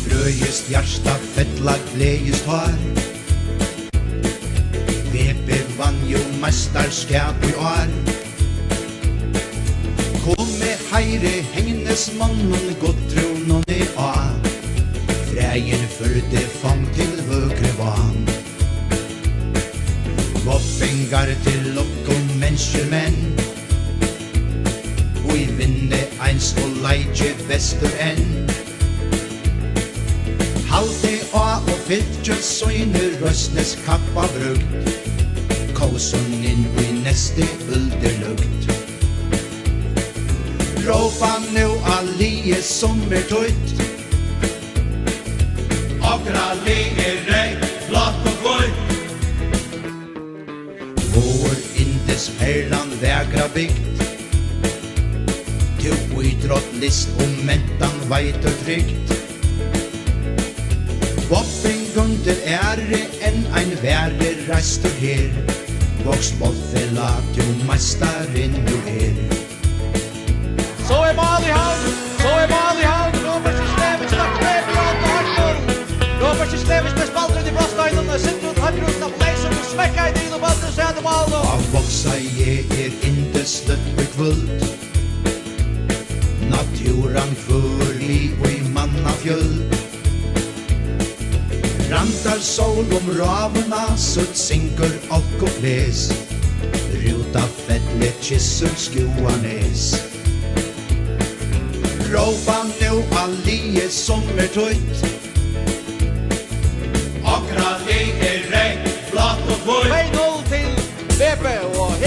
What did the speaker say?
Frøyest hjärsta fettla gledes tar. VP vann jo mästarskap i år. Kom med heire hengnes mannen godt tro noen I A. Freien førte fang til høgre van. Voppengar til lokk og menneskermenn. Og I vinne eins og leidje vestur enn. Halte A og fyltje søyne røstnes kappa brukt. Kåsen inn I neste ulderlukt. Råpa nu allie sommertøyt. Akra li rei, blått og kvøyt. Vår indes perlan vägra bygd. Til idrott, list og mentan veit og trygt. Voppen gunder ære enn ein være reistur her. Voks boffela til mestaren du her. Så mål I havn, mål I havn. Robert Slevic lagt med Bjørn Harsson. Robert Slevic med spaldren I Brosteinen. Sitter ut høybrusna på leis og smekka I din og bøtten så det mål nå. Av voksa indesløtt og kvult. Naturen førli og I mannafjöld. Rantar sol ravena, sutt synker alk og fles. Ruta fettle kissur skuanes. Råpa nu allie sommertøyt. Akra li rei, blått og kvøyt. 2-0 til VP og